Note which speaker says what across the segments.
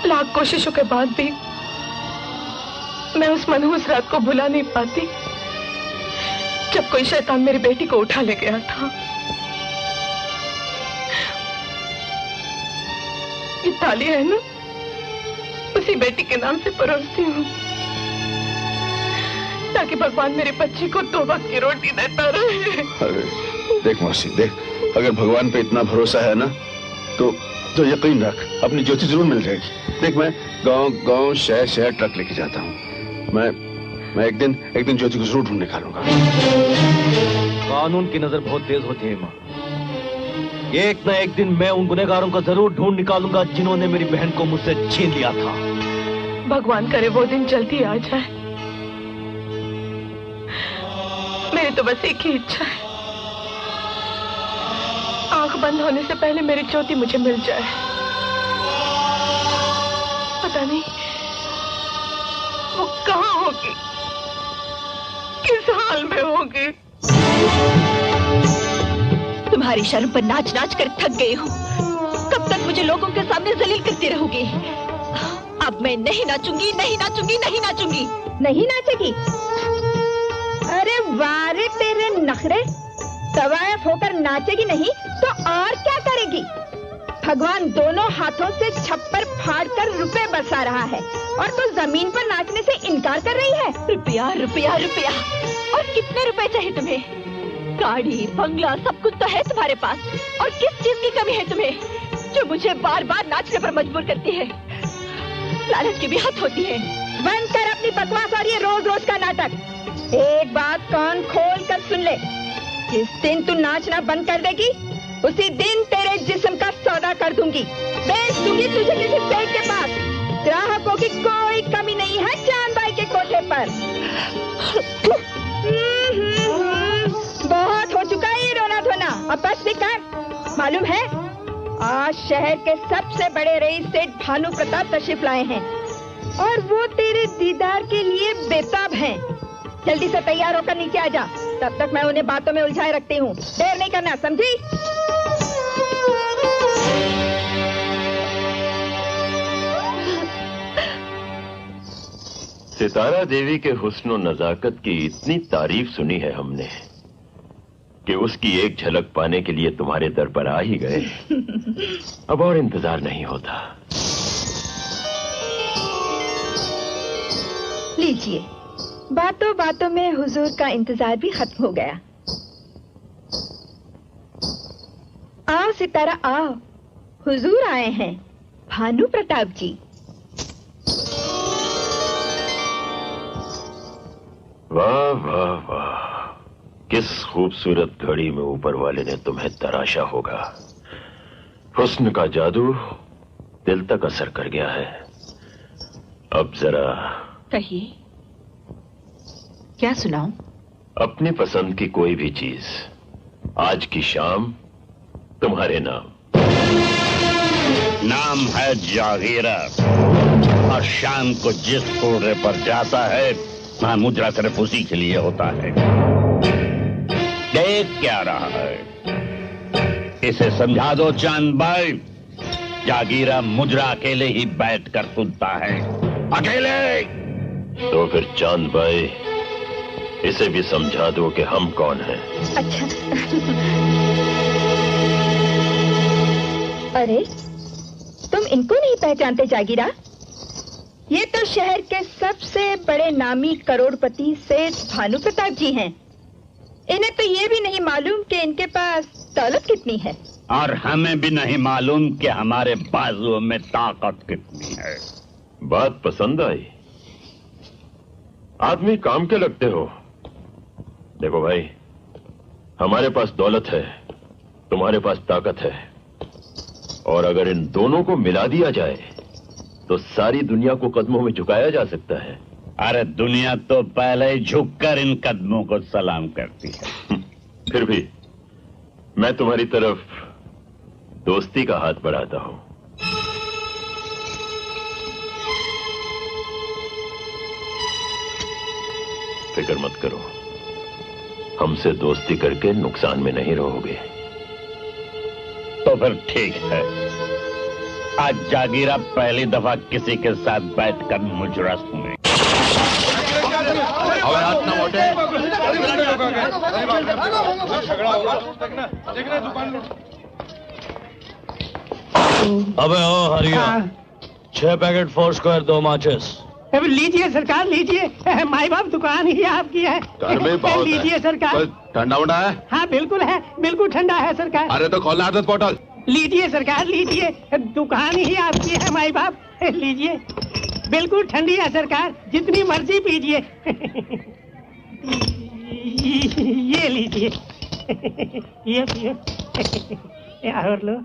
Speaker 1: लाख कोशिशों के बाद भी मैं उस मनहूस रात को भुला नहीं पाती जब कोई शैतान मेरी बेटी को उठा ले गया था। ये ताली है ना, उसी बेटी के नाम से परोसती हूँ ताकि भगवान मेरे बच्चे को 2 वक्त की रोटी देता रहे।
Speaker 2: अरे देख मौसी, देख, अगर भगवान पे इतना भरोसा है ना तो यकीन रख अपनी ज्योति जरूर मिल जाएगी। देख, मैं गांव शहर शहर ट्रक लेके जाता हूँ। मैं एक दिन ज्योति को जरूर ढूंढ निकालूंगा।
Speaker 3: कानून की नजर बहुत तेज होती है माँ। एक न एक दिन मैं उन गुनहगारों को जरूर ढूंढ निकालूंगा जिन्होंने मेरी बहन को मुझसे छीन लिया था।
Speaker 1: भगवान करे वो दिन जल्दी आ जाए। मेरी तो बस एक ही इच्छा है, आंख बंद होने से पहले मेरी ज्योति मुझे मिल जाए। पता नहीं वो कहाँ होगी, किस हाल में होगी।
Speaker 4: तुम्हारी शर्म पर नाच नाच कर थक गई हूँ। कब तक मुझे लोगों के सामने जलील करती रहोगी? अब मैं नहीं नाचूंगी, नहीं नाचूंगी, नहीं नाचूंगी।
Speaker 5: नहीं नाचेगी? अरे वारे तेरे नखरे। तवायफ होकर नाचेगी नहीं तो और क्या करेगी? भगवान दोनों हाथों से छप्पर फाड़कर रुपए बरसा रहा है और तू जमीन पर नाचने से इनकार कर रही है।
Speaker 4: रुपया रुपया रुपया, और कितने रुपए चाहिए तुम्हें? गाड़ी बंगला सब कुछ तो है तुम्हारे पास, और किस चीज की कमी है तुम्हें जो मुझे बार बार नाचने पर मजबूर करती है? लालच की भी हद होती है।
Speaker 5: बंद कर अपनी बकवास और ये रोज रोज का नाटक। एक बात कान खोल कर सुन ले, जिस दिन तू नाचना बंद कर देगी उसी दिन तेरे जिस्म का सौदा कर दूंगी, बेच दूंगी तुझे किसी सेठ के पास। ग्राहकों की कोई कमी नहीं है चांद भाई के कोठे पर। बहुत हो चुका है ये रोना धोना, अब बस भी कर। मालूम है आज शहर के सबसे बड़े रईस सेठ भानु प्रताप तशरीफ लाए हैं और वो तेरे दीदार के लिए बेताब हैं। जल्दी से तैयार होकर नीचे आ जा, तब तक मैं उन्हें बातों में उलझाए रखती हूँ। देर नहीं करना, समझी?
Speaker 6: सितारा देवी के हुस्न नजाकत की इतनी तारीफ सुनी है हमने कि उसकी एक झलक पाने के लिए तुम्हारे दर पर आ ही गए। अब और इंतजार नहीं होता।
Speaker 5: लीजिए, बातों बातों में हुजूर का इंतजार भी खत्म हो गया। आओ सितारा आओ, हुजूर आए हैं, भानु प्रताप जी।
Speaker 6: वाह वाह वाह, किस खूबसूरत घड़ी में ऊपर वाले ने तुम्हें तराशा होगा। हुस्न का जादू दिल तक असर कर गया है। अब जरा
Speaker 4: कहिए, क्या सुनाऊं?
Speaker 6: अपनी पसंद की कोई भी चीज आज की शाम तुम्हारे नाम।
Speaker 7: नाम है जागीरा, और शाम को जिस कोड़े पर जाता है वहां मुद्रा सिर्फ उसी के लिए होता है। देख क्या रहा है, इसे समझा दो चांद भाई। जागीरा मुद्रा अकेले ही बैठकर सुनता है, अकेले।
Speaker 6: तो फिर चांद भाई इसे भी समझा दो कि हम कौन हैं।
Speaker 5: अच्छा। अरे तुम इनको नहीं पहचानते जागीरा? ये तो शहर के सबसे बड़े नामी करोड़पति सेठ भानु प्रताप जी हैं। इन्हें तो ये भी नहीं मालूम कि इनके पास दौलत कितनी है,
Speaker 7: और हमें भी नहीं मालूम कि हमारे बाजुओं में ताकत कितनी है।
Speaker 6: बात पसंद आई। आदमी काम के लगते हो। देखो भाई, हमारे पास दौलत है, तुम्हारे पास ताकत है, और अगर इन दोनों को मिला दिया जाए तो सारी दुनिया को कदमों में झुकाया जा सकता है।
Speaker 7: अरे दुनिया तो पहले ही झुककर इन कदमों को सलाम करती है।
Speaker 6: फिर भी मैं तुम्हारी तरफ दोस्ती का हाथ बढ़ाता हूं। फिक्र मत करो, हमसे दोस्ती करके नुकसान में नहीं रहोगे।
Speaker 7: तो फिर ठीक है, आज जागीरा पहली दफा किसी के साथ बैठकर मुजरा सुने।
Speaker 3: अबे ओ हरिया, 6 पैकेट फोर स्क्वायर 2 माचिस।
Speaker 8: लीजिए सरकार लीजिए, माई बाप दुकान ही आपकी है।
Speaker 2: घर में बहुत
Speaker 8: लीजिए सरकार।
Speaker 2: ठंडा उड़ा है?
Speaker 8: हाँ बिल्कुल है, बिल्कुल ठंडा है सरकार।
Speaker 2: अरे तो खोलना आदत बोतल।
Speaker 8: लीजिए सरकार लीजिए, दुकान ही आपकी है माई बाप, लीजिए। बिल्कुल ठंडी है सरकार, जितनी मर्जी पीजिए। ये लीजिए, ये पियो, और लो।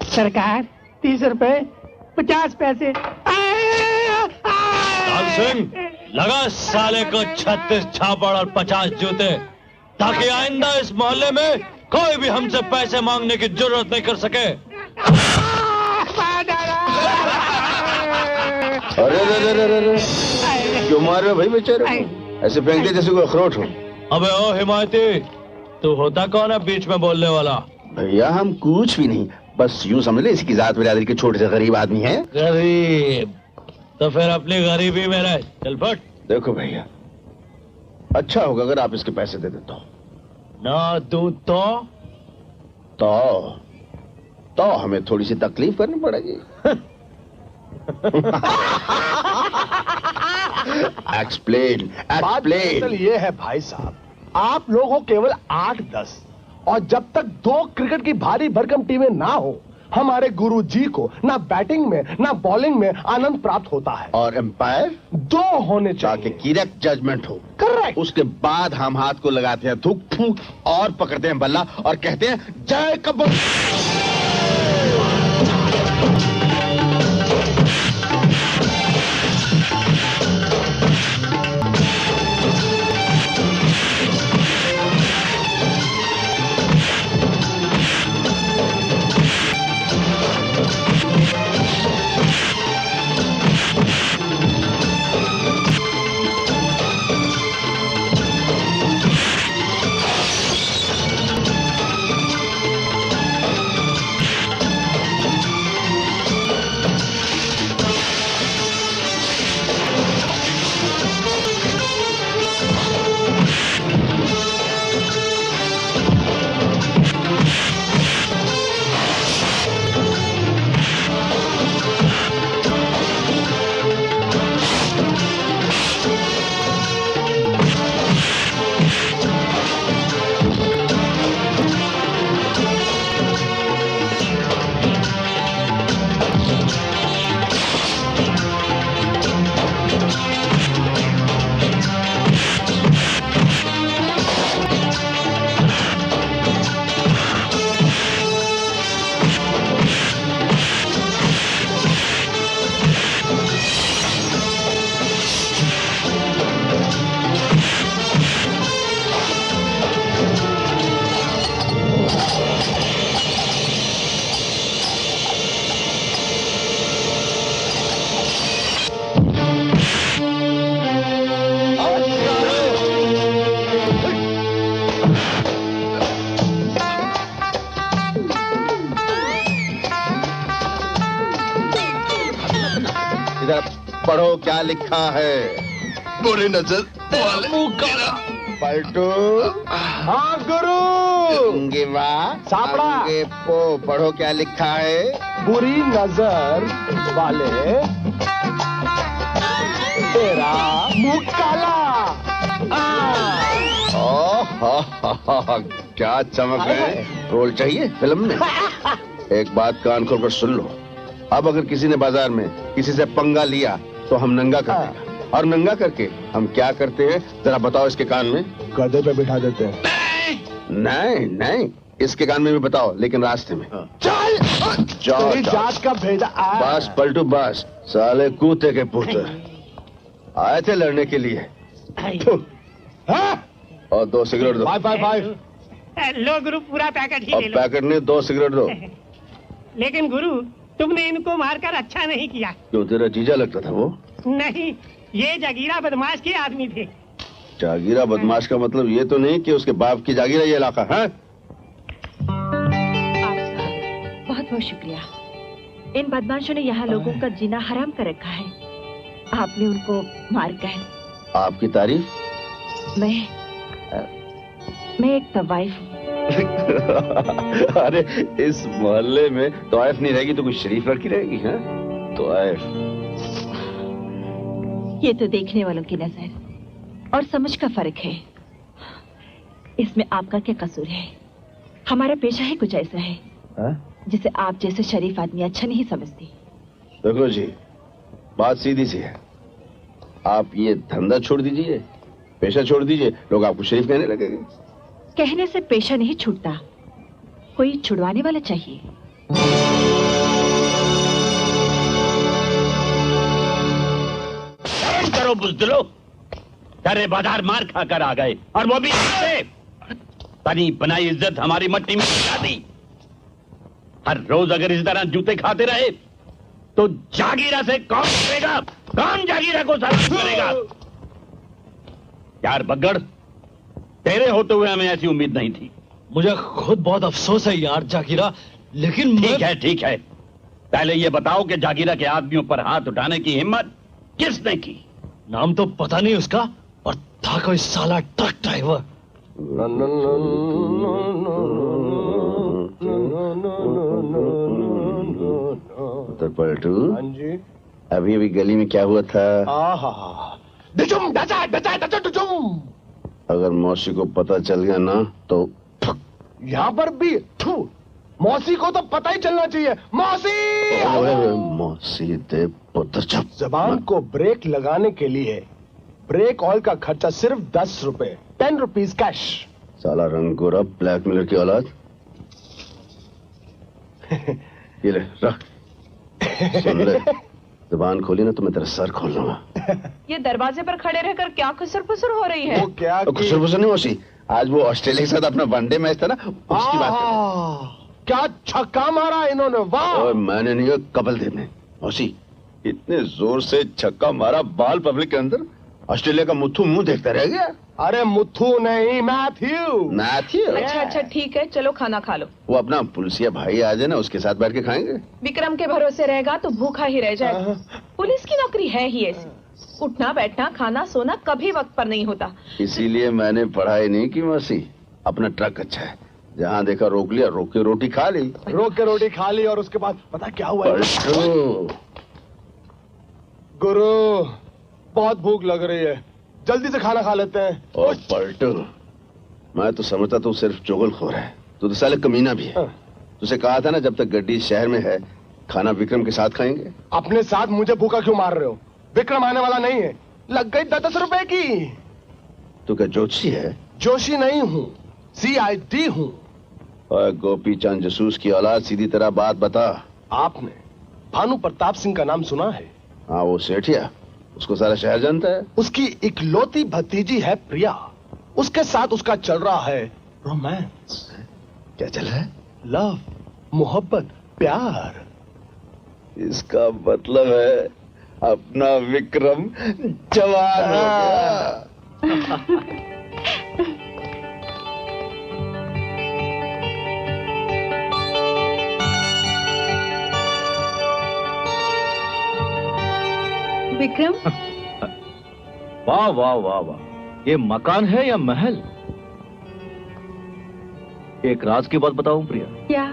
Speaker 8: सरकार 30 रुपए 50 पैसे।
Speaker 3: लाल सिंह, लगा साले को 36 छापड़ और 50 जूते, ताकि आइंदा इस मोहल्ले में कोई भी हमसे पैसे मांगने की जरूरत नहीं कर सके।
Speaker 2: अरे क्यों मार रहे हो भाई बेचारे? ऐसे फेंक दे जैसे कोई अखरोट हो।
Speaker 3: अबे ओ हिमायती, तू होता कौन है बीच में बोलने वाला?
Speaker 2: भैया हम कुछ भी नहीं, बस यूं समझ ले इसकी जात बिरादरी के छोटे से गरीब आदमी है।
Speaker 3: गरीब तो फिर अपनी गरीबी में रह, चल फट।
Speaker 2: देखो भैया, अच्छा होगा अगर आप इसके पैसे दे देता हूँ।
Speaker 3: ना दूं
Speaker 2: तो हमें थोड़ी सी तकलीफ करनी पड़ेगी। एक्सप्लेन।
Speaker 9: बात ये है भाई साहब, आप लोगों केवल 8-10 और जब तक 2 क्रिकेट की भारी भरकम टीमें ना हो, हमारे गुरुजी को ना बैटिंग में ना बॉलिंग में आनंद प्राप्त होता है।
Speaker 2: और एम्पायर
Speaker 9: 2 होने चाहिए,
Speaker 2: करेक्ट जजमेंट हो।
Speaker 9: करेक्ट।
Speaker 2: उसके बाद हम हाथ को लगाते हैं थूक फूक और पकड़ते हैं बल्ला और कहते हैं जय कपूर। इधर पढ़ो क्या लिखा है। बुरी नजर पलटू।
Speaker 9: हाँ गुरु।
Speaker 2: सापड़ा पो पढ़ो क्या लिखा है।
Speaker 9: बुरी नजर वाले तेरा मुंह काला।
Speaker 2: क्या चमक है। रोल चाहिए फिल्म में। एक बात कान खोलकर सुन लो, अब अगर किसी ने बाजार में किसी से पंगा लिया तो हम नंगा कर देंगे, और नंगा करके हम क्या करते हैं जरा बताओ इसके कान में।
Speaker 9: गधे पे बिठा देते हैं।
Speaker 2: नहीं नहीं, इसके कान में भी बताओ, लेकिन रास्ते में।
Speaker 9: चल तेरी जात का भेजा।
Speaker 2: बस पलटू बस, साले कूते के पुत्र आए थे लड़ने के लिए। और 2 सिगरेट दो।
Speaker 9: 555।
Speaker 8: लो गुरु, पूरा पैकेट ही
Speaker 2: और
Speaker 8: ले लो।
Speaker 2: पैकेट नहीं, 2 सिगरेट दो।
Speaker 8: लेकिन गुरु, तुमने इनको मारकर अच्छा नहीं किया।
Speaker 2: क्यों, तेरा जीजा लगता था वो?
Speaker 8: नहीं, ये जागीरा बदमाश के आदमी थे।
Speaker 2: जागीरा बदमाश का मतलब ये तो नहीं कि उसके बाप की जागीरा ये इलाका है?
Speaker 4: बहुत बहुत शुक्रिया। इन बदमाशों ने यहाँ लोगों का जीना हराम कर रखा है। आपने उनको मार कर।
Speaker 2: आपकी तारीफ?
Speaker 4: मैं एक तवाइफ हूँ।
Speaker 2: अरे इस मोहल्ले में तवाइफ नहीं रहेगी तो कोई शरीफ लड़की रहेगी? हाँ, तवाइफ।
Speaker 4: ये तो देखने वालों की नजर और समझ का फर्क है। इसमें आपका क्या कसूर है? हमारा पेशा ही कुछ ऐसा है जिसे आप जैसे शरीफ आदमी अच्छा नहीं समझते।
Speaker 2: देखो जी, बात सीधी सी है। आप ये धंधा छोड़ दीजिए, पेशा छोड़ दीजिए, लोग आपको शरीफ कहने लगेंगे।
Speaker 4: कहने से पेशा नहीं छूटता, कोई छुड़वाने वाला चाहिए।
Speaker 7: करो बुज़दिलो, सारे बाजार मार खाकर आ गए और वो भी बनी बनाई इज्जत हमारी मट्टी में गिरा दी। हर रोज अगर इस तरह जूते खाते रहे तो जागीरा से कौन करेगा? कौन जागीरा को सलाम करेगा? यार बग्गड़, तेरे होते हुए हमें ऐसी उम्मीद नहीं थी।
Speaker 3: मुझे खुद बहुत अफसोस है यार जागीरा, लेकिन
Speaker 7: ठीक है। पहले ये बताओ कि जागीरा के आदमियों पर हाथ उठाने की हिम्मत किसने की?
Speaker 3: नाम तो पता नहीं उसका, और था कोई साला ट्रक ड्राइवर।
Speaker 2: पलटू,
Speaker 9: हाँ जी।
Speaker 2: अभी अभी गली में क्या हुआ था? अगर मौसी को पता चल गया ना तो
Speaker 9: यहाँ पर भी मौसी को तो पता ही चलना चाहिए। मौसी!
Speaker 2: मौसी दे पुत्र चुप।
Speaker 9: जबान को ब्रेक लगाने के लिए ब्रेक ऑयल का खर्चा सिर्फ 10 रुपए, 10 रुपीज कैश।
Speaker 2: साला रंगोरा ब्लैकमेलर की औलाद। ये ले रख। सुन ले, जबान खोली ना तो मैं तेरा सर खोल लूंगा।
Speaker 1: ये दरवाजे पर खड़े रहकर क्या खुसर-फुसर हो रही है?
Speaker 9: वो क्या
Speaker 2: खुसर-फुसर नहीं मौसी, आज वो ऑस्ट्रेलिया के साथ अपना वनडे मैच था ना, उसकी बात कर रहे हैं।
Speaker 9: क्या छक्का मारा इन्होंने, वाह!
Speaker 2: और मैंने नहीं, कपिल देव ने। मौसी, इतने जोर से छक्का मारा बाल पब्लिक के अंदर, ऑस्ट्रेलिया का मुथू मुंह देखता रह गया।
Speaker 9: अरे मुथू नहीं, मैथ्यू।
Speaker 1: अच्छा ठीक है, चलो खाना खा लो।
Speaker 2: वो अपना पुलिसिया भाई आ जाए ना, उसके साथ बैठ के खाएंगे।
Speaker 1: विक्रम के भरोसे रहेगा तो भूखा ही रह जाएगा। पुलिस की नौकरी है ही ऐसी, उठना बैठना खाना सोना कभी वक्त पर नहीं होता।
Speaker 2: इसीलिए मैंने पढ़ाई नहीं की मौसी। अपना ट्रक अच्छा है, जहाँ देखा रोक लिया, रोक के रोटी खा ली। और उसके बाद पता क्या हुआ?
Speaker 9: गुरु, बहुत भूख लग रही है, जल्दी से खाना खा लेते हैं।
Speaker 2: और पलटू, मैं तो समझता तू सिर्फ चुगलखोर है, तू तो साले कमीना भी है। तुझसे कहा था ना, जब तक गड्डी शहर में है खाना विक्रम के साथ खाएंगे।
Speaker 9: अपने साथ मुझे भूखा क्यों मार रहे हो? विक्रम आने वाला नहीं है, लग गई 10 रुपए की।
Speaker 2: तू क्या जोशी है?
Speaker 9: जोशी नहीं हूँ, CID हूँ।
Speaker 2: और गोपी चंद जसूस की औलाद, सीधी तरह बात बता।
Speaker 9: आपने भानु प्रताप सिंह का नाम सुना है?
Speaker 2: हाँ, वो सेठिया, उसको सारा शहर जानता है।
Speaker 9: उसकी इकलौती भतीजी है प्रिया, उसके साथ उसका चल रहा है रोमांस।
Speaker 2: क्या चल रहा है?
Speaker 9: लव, मोहब्बत, प्यार।
Speaker 2: इसका मतलब है अपना विक्रम जवान हो गया।
Speaker 5: विक्रम,
Speaker 3: वाह वाह वाह वाह, ये मकान है या महल? एक राज की बात बताऊं प्रिया?
Speaker 5: क्या?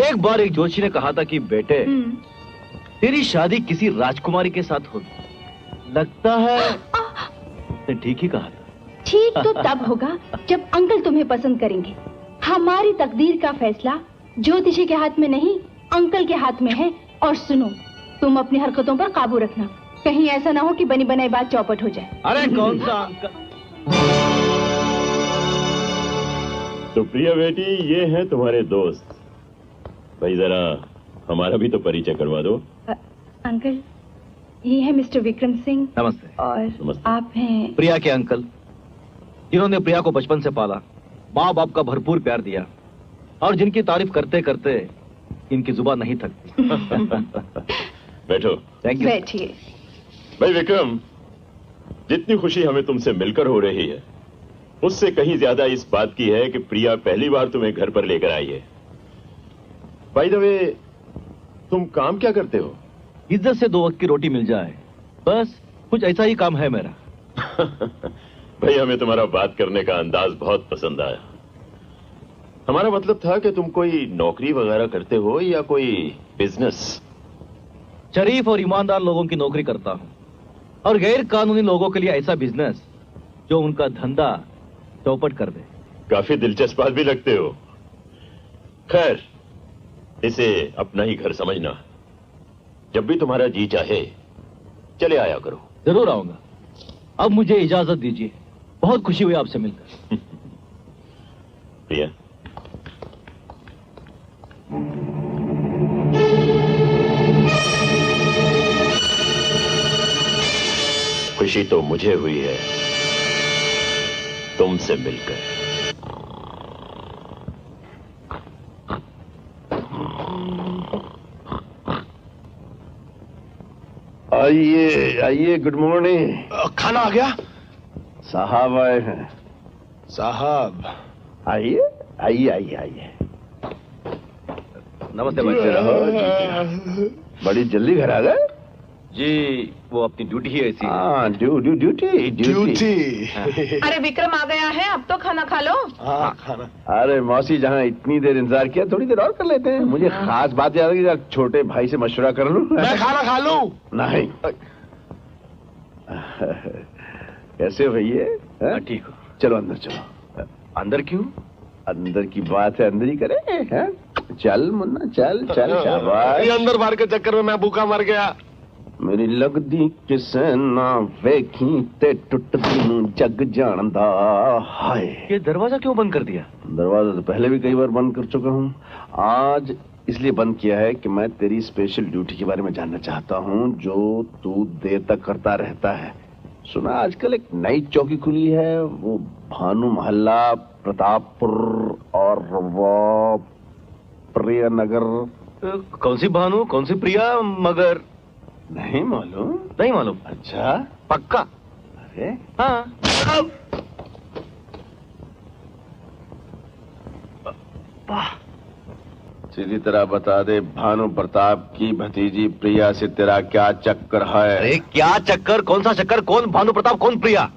Speaker 3: एक बार एक जोशी ने कहा था कि बेटे, तेरी शादी किसी राजकुमारी के साथ होगी। लगता है उसने ठीक ही कहा था।
Speaker 5: ठीक तो तब होगा जब अंकल तुम्हें पसंद करेंगे। हमारी तकदीर का फैसला ज्योतिषी के हाथ में नहीं, अंकल के हाथ में है। और सुनो, तुम अपनी हरकतों पर काबू रखना, कहीं ऐसा ना हो कि बनी बनाई बात चौपट हो जाए।
Speaker 3: अरे कौन सा अंकल?
Speaker 6: तो प्रिया बेटी, ये हैं तुम्हारे दोस्त। भाई जरा हमारा भी तो परिचय करवा दो।
Speaker 5: अंकल, ये है मिस्टर विक्रम सिंह।
Speaker 3: नमस्ते।
Speaker 5: और
Speaker 6: नमस्ते।
Speaker 5: आप हैं
Speaker 3: प्रिया के अंकल, जिन्होंने प्रिया को बचपन से पाला, माँ बाप का भरपूर प्यार दिया, और जिनकी तारीफ करते करते इनकी जुबान नहीं थकती।
Speaker 6: बैठो।
Speaker 3: Thank you.
Speaker 5: बैठिए।
Speaker 6: भाई विक्रम, जितनी खुशी हमें तुमसे मिलकर हो रही है उससे कहीं ज्यादा इस बात की है कि प्रिया पहली बार तुम्हें घर पर लेकर आई है। बाय द वे, तुम काम क्या करते हो?
Speaker 3: इज्जत से 2 वक्त की रोटी मिल जाए, बस कुछ ऐसा ही काम है मेरा।
Speaker 6: भाई हमें तुम्हारा बात करने का अंदाज बहुत पसंद आया। हमारा मतलब था कि तुम कोई नौकरी वगैरह करते हो या कोई बिजनेस?
Speaker 3: शरीफ और ईमानदार लोगों की नौकरी करता हूं और गैर कानूनी लोगों के लिए ऐसा बिजनेस जो उनका धंधा चौपट कर दे।
Speaker 6: काफी दिलचस्प बात भी लगते हो। खैर, इसे अपना ही घर समझना। जब भी तुम्हारा जी चाहे चले आया करो।
Speaker 3: जरूर आऊंगा। अब मुझे इजाजत दीजिए, बहुत खुशी हुई आपसे मिलकर।
Speaker 6: प्रिया, खुशी तो मुझे हुई है तुमसे मिलकर।
Speaker 2: आइए आइए, गुड मॉर्निंग।
Speaker 9: खाना आ गया?
Speaker 2: साहब आए हैं।
Speaker 9: साहब
Speaker 2: आइए आइए आइए आइए।
Speaker 3: नमस्ते
Speaker 2: जीते रहो। बड़ी जल्दी घर आ गए
Speaker 3: जी। वो अपनी ड्यूटी ही ऐसी है।
Speaker 2: हाँ, ड्यूटी।
Speaker 1: अरे विक्रम आ गया है, अब तो खाना खा लो।
Speaker 9: हाँ, खाना।
Speaker 2: अरे मौसी, जहाँ इतनी देर इंतजार किया, थोड़ी देर और कर लेते हैं। मुझे खास बात याद है कि छोटे भाई से मशवरा कर लूं।
Speaker 9: मैं खाना खा लूं?
Speaker 2: नहीं। कैसे हो भैया?
Speaker 3: ठीक हो।
Speaker 2: चलो अंदर चलो।
Speaker 3: अंदर क्यों?
Speaker 2: अंदर की बात है, अंदर ही करें। हैं? चल मुन्ना, चल चल, शाबाश।
Speaker 9: ये अंदर बाहर के चक्कर में मैं भूखा मर गया।
Speaker 2: मेरी लगदी किसे ना वेखी ते टुटदी नू जग जानदा। हाय,
Speaker 3: ये दरवाजा क्यों बंद कर दिया?
Speaker 2: दरवाजा तो पहले भी कई बार बंद कर चुका हूँ। आज इसलिए बंद किया है कि मैं तेरी स्पेशल ड्यूटी के बारे में जानना चाहता हूँ जो तू देर तक करता रहता है। सुना आजकल एक नई चौकी खुली है, वो भानु मोहल्ला, प्रतापपुर और वो प्रिया नगर।
Speaker 3: कौन सी भानु, कौन सी प्रिया? मगर
Speaker 2: नहीं मालूम?
Speaker 3: नहीं मालूम।
Speaker 2: अच्छा,
Speaker 3: पक्का?
Speaker 2: अरे
Speaker 3: हाँ।
Speaker 2: सीधी तरह बता दे, भानु प्रताप की भतीजी प्रिया से तेरा क्या चक्कर है?
Speaker 3: अरे क्या चक्कर? कौन सा चक्कर? कौन भानु प्रताप, कौन प्रिया?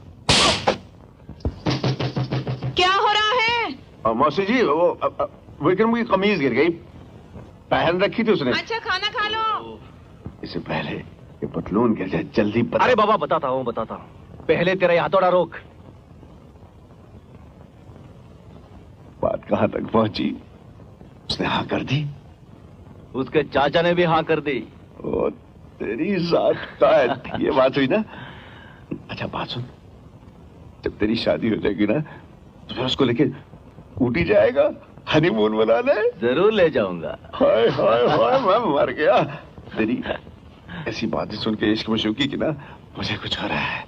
Speaker 1: क्या हो रहा है?
Speaker 2: मौसी जी, वो विक्रम की कमीज गिर गई, पहन रखी थी उसने।
Speaker 1: अच्छा, खाना खा लो।
Speaker 2: इससे पहले ये पतलून गिर जाए, जल्दी बता।
Speaker 3: अरे बाबा, बताता हूँ। पहले तेरा ये हथौड़ा रोक।
Speaker 2: बात कहाँ तक पहुंची? उसने हाँ कर दी?
Speaker 3: उसके चाचा ने भी हाँ कर दी।
Speaker 2: ओ तेरी जात का है। ये बात हुई ना? अच्छा बात सुन, जब तेरी शादी हो जाएगी ना तो फिर उसको लेके ऊटी जाएगा हनीमून मनाने।
Speaker 3: जरूर ले जाऊंगा।
Speaker 2: हाय हाय हाय, मैं मर गया। तेरी ऐसी बातें सुन के इश्क में शौकी की ना, मुझे कुछ हो रहा है।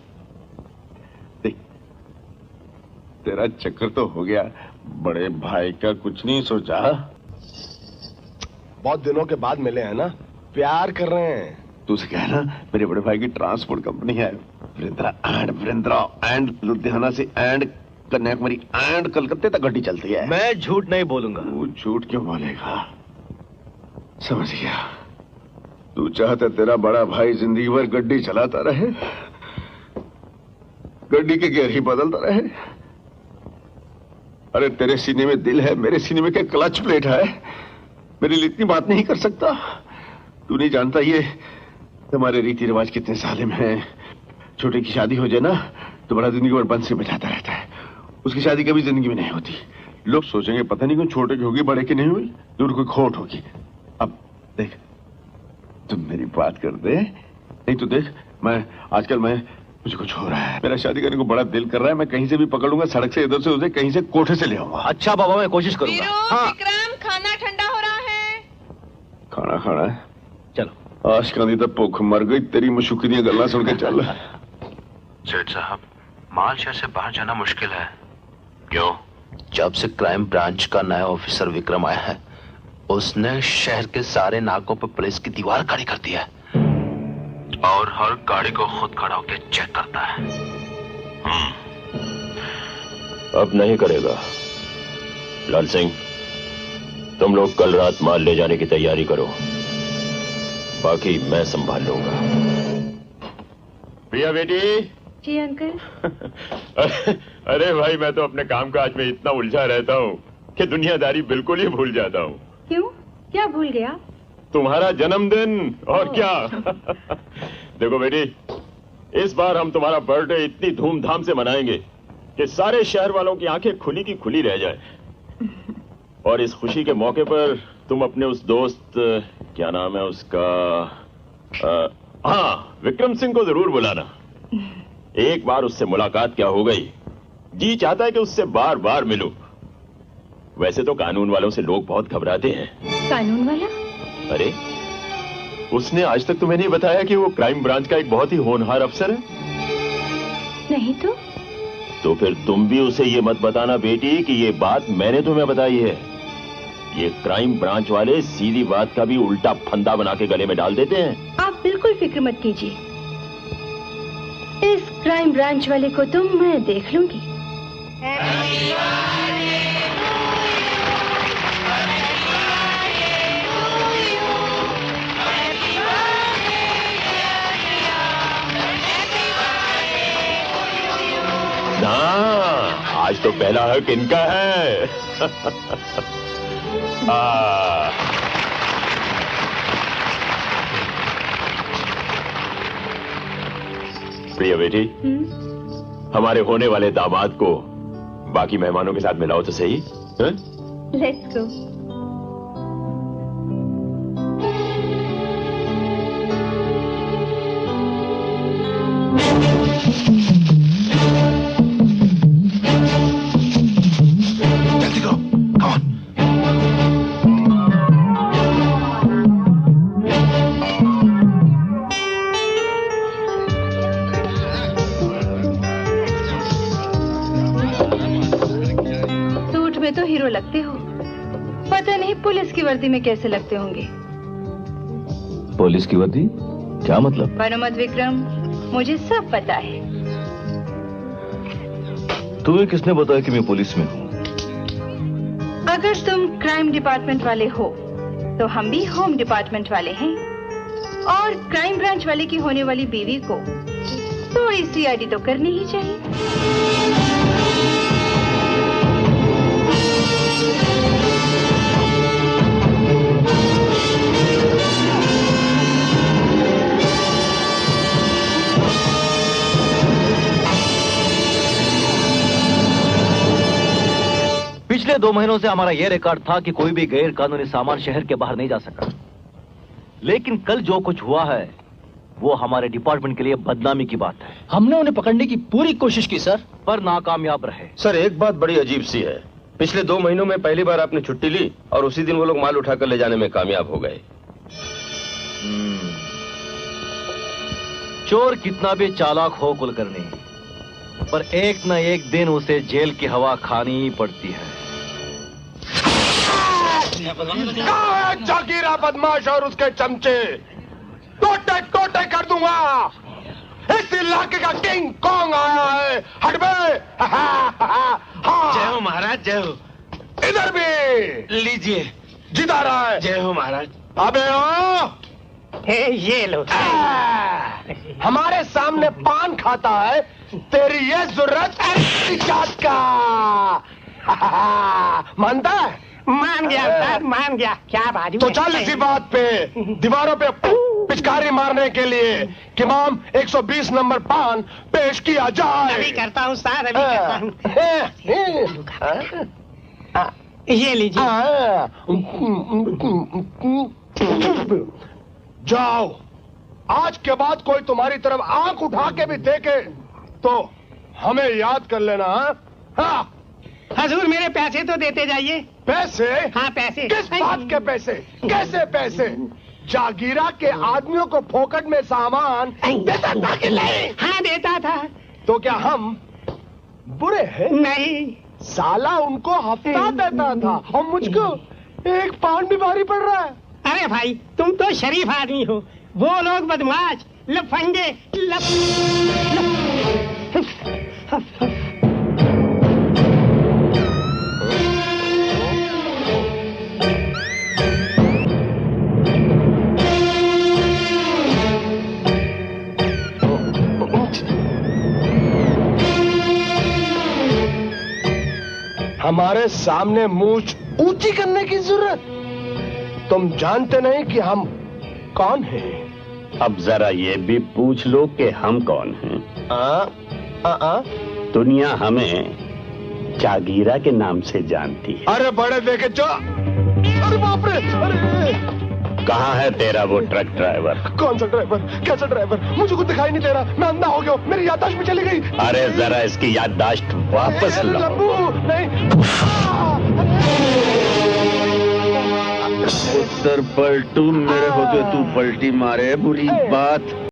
Speaker 2: देख, तेरा चक्कर तो हो गया, बड़े भाई का कुछ नहीं सोचा?
Speaker 9: बहुत दिनों के बाद मिले हैं ना, प्यार कर रहे हैं।
Speaker 2: तू उसे कहना मेरे बड़े भाई की ट्रांसपोर्ट कंपनी है, वृंद्रा एंड लुधियाना से एंड कन्याकुमारी एंड कलकत्ते तक गड्डी चलती है।
Speaker 3: मैं झूठ नहीं बोलूंगा।
Speaker 2: तू झूठ क्यों बोलेगा? समझ गया, तू चाहता तेरा बड़ा भाई जिंदगी भर गड्डी चलाता रहे, गड्डी के गियर ही बदलता रहे। अरे तेरे सीने में दिल है, मेरे सीने में क्या क्लच प्लेट है? मेरे लिए इतनी बात नहीं कर सकता? तू नहीं जानता ये हमारे रीति रिवाज कितने सालिम हैं। छोटे की शादी हो जाए ना तो बड़ा जिंदगी भर बंसी बजाता रहता है, उसकी शादी कभी जिंदगी में नहीं होती। लोग सोचेंगे पता नहीं क्यों छोटे की होगी, बड़े की नहीं हुई, जरूर कोई खोट होगी। अब देख, तुम मेरी बात कर दे, नहीं तो देख आजकल मुझे कुछ हो रहा है, मेरा शादी करने को बड़ा दिल कर रहा है। मैं कहीं से भी पकड़ूंगा, सड़क से इधर से उधर, कहीं से कोठे से ले आऊंगा।
Speaker 3: अच्छा बाबा, मैं कोशिश करूंगा।
Speaker 1: हाँ। विक्रम, खाना ठंडा हो रहा है।
Speaker 2: खाना खाना है?
Speaker 3: चलो।
Speaker 2: आशकानी तो भूख मर गई, तेरी मुशुकी दी गल्ला सुन के चल।
Speaker 10: सेठ साहब, माल शहर से बाहर जाना मुश्किल है। क्यों? जब से क्राइम ब्रांच का नया ऑफिसर विक्रम आया है, उसने शहर के सारे नाकों पर पुलिस की दीवार खड़ी कर दी है। और हर गाड़ी को खुद खड़ा होकर चेक करता है।
Speaker 6: अब नहीं करेगा। लाल सिंह, तुम लोग कल रात माल ले जाने की तैयारी करो, बाकी मैं संभाल लूंगा। प्रिया बेटी।
Speaker 11: जी अंकल।
Speaker 6: अरे भाई, मैं तो अपने काम काज में इतना उलझा रहता हूँ कि दुनियादारी बिल्कुल ही भूल जाता हूँ।
Speaker 11: क्यों? क्या भूल गया?
Speaker 6: तुम्हारा जन्मदिन और क्या। देखो बेटी, इस बार हम तुम्हारा बर्थडे इतनी धूमधाम से मनाएंगे कि सारे शहर वालों की आंखें खुली की खुली रह जाए। और इस खुशी के मौके पर तुम अपने उस दोस्त, क्या नाम है उसका, हाँ, विक्रम सिंह को जरूर बुलाना। एक बार उससे मुलाकात क्या हो गई, जी चाहता है कि उससे बार बार मिलूं। वैसे तो कानून वालों से लोग बहुत घबराते हैं।
Speaker 11: कानून वाला?
Speaker 6: अरे, उसने आज तक तुम्हें नहीं बताया कि वो क्राइम ब्रांच का एक बहुत ही होनहार अफसर है?
Speaker 11: नहीं तो
Speaker 6: फिर तुम भी उसे ये मत बताना बेटी कि ये बात मैंने तुम्हें बताई है। ये क्राइम ब्रांच वाले सीधी बात का भी उल्टा फंदा बना के गले में डाल देते हैं।
Speaker 11: आप बिल्कुल फिक्र मत कीजिए, इस क्राइम ब्रांच वाले को तो मैं देख लूंगी।
Speaker 6: आज तो पहला हक इनका है। प्रिया बेटी, हमारे होने वाले दामाद को बाकी मेहमानों के साथ मिलाओ तो सही।
Speaker 11: Let's go. तो हीरो लगते हो, पता नहीं पुलिस की वर्दी में कैसे लगते होंगे।
Speaker 3: पुलिस की वर्दी? क्या मतलब?
Speaker 11: बनो मत विक्रम, मुझे सब पता है।
Speaker 3: तुम्हें किसने बताया कि मैं पुलिस में हूँ?
Speaker 11: अगर तुम क्राइम डिपार्टमेंट वाले हो तो हम भी होम डिपार्टमेंट वाले हैं, और क्राइम ब्रांच वाले की होने वाली बीवी को थोड़ी सीआईडी तो करनी ही चाहिए।
Speaker 3: पिछले 2 महीनों से हमारा यह रिकॉर्ड था कि कोई भी गैर कानूनी सामान शहर के बाहर नहीं जा सका, लेकिन कल जो कुछ हुआ है वो हमारे डिपार्टमेंट के लिए बदनामी की बात है।
Speaker 12: हमने उन्हें पकड़ने की पूरी कोशिश की सर,
Speaker 3: पर नाकामयाब रहे।
Speaker 13: सर, एक बात बड़ी अजीब सी है, पिछले 2 महीनों में पहली बार आपने छुट्टी ली और उसी दिन वो लोग माल उठाकर ले जाने में कामयाब हो गए।
Speaker 3: चोर कितना भी चालाक हो कुलकर्णी, पर एक न एक दिन उसे जेल की हवा खानी ही पड़ती है।
Speaker 9: जागीरा बदमाश और उसके चमचे टोटे टोटे कर दूंगा। इस इलाके का किंग कॉन्ग आया है। हट बे।
Speaker 14: जय हो महाराज, जय हो।
Speaker 9: इधर भी
Speaker 14: लीजिए।
Speaker 9: जिता रहा है।
Speaker 14: जय हो महाराज।
Speaker 9: अबे
Speaker 8: ये लो।
Speaker 9: हमारे सामने पान खाता है, तेरी ये जरूरत जात का। मानता है?
Speaker 8: मान गया सर, मान गया। क्या बात?
Speaker 9: तो चल इसी बात पे दीवारों पे पिचकारी मारने के लिए किमाम 120 नंबर पान पेश किया जाए।
Speaker 8: अभी करता हूँ सर, अभी करता हूँ। ये लीजिए।
Speaker 9: जाओ, आज के बाद कोई तुम्हारी तरफ आंख उठा के भी देखे तो हमें याद कर लेना। हाँ
Speaker 8: हजूर, मेरे पैसे तो देते जाइए।
Speaker 9: पैसे?
Speaker 8: हाँ पैसे।
Speaker 9: किस बात के पैसे? कैसे पैसे? जागीरा के आदमियों को फोकट में सामान देता था कि नहीं?
Speaker 8: हाँ देता था।
Speaker 9: तो क्या हम बुरे हैं?
Speaker 8: नहीं,
Speaker 9: साला उनको हफ्ता देता था और मुझको एक पान भी भारी पड़ रहा है।
Speaker 8: अरे भाई, तुम तो शरीफ आदमी हो, वो लोग बदमाश, लफंगे
Speaker 9: हमारे सामने मूंछ ऊंची करने की जरूरत? तुम जानते नहीं कि हम कौन हैं?
Speaker 7: अब जरा ये भी पूछ लो कि हम कौन हैं। दुनिया हमें जागीरा के नाम से जानती है।
Speaker 9: अरे बड़े देखे जो, अरे बाप रे, अरे
Speaker 7: कहाँ है तेरा वो ट्रक ड्राइवर?
Speaker 9: कौन सा ड्राइवर? कैसा ड्राइवर? मुझे कुछ दिखाई नहीं दे रहा, मैं अंधा हो गया, मेरी याददाश्त भी चली गई।
Speaker 7: अरे जरा इसकी याददाश्त वापस लाओ।
Speaker 9: नहीं।
Speaker 2: सर पलटू मेरे होते तू पलटी मारे, बुरी बात।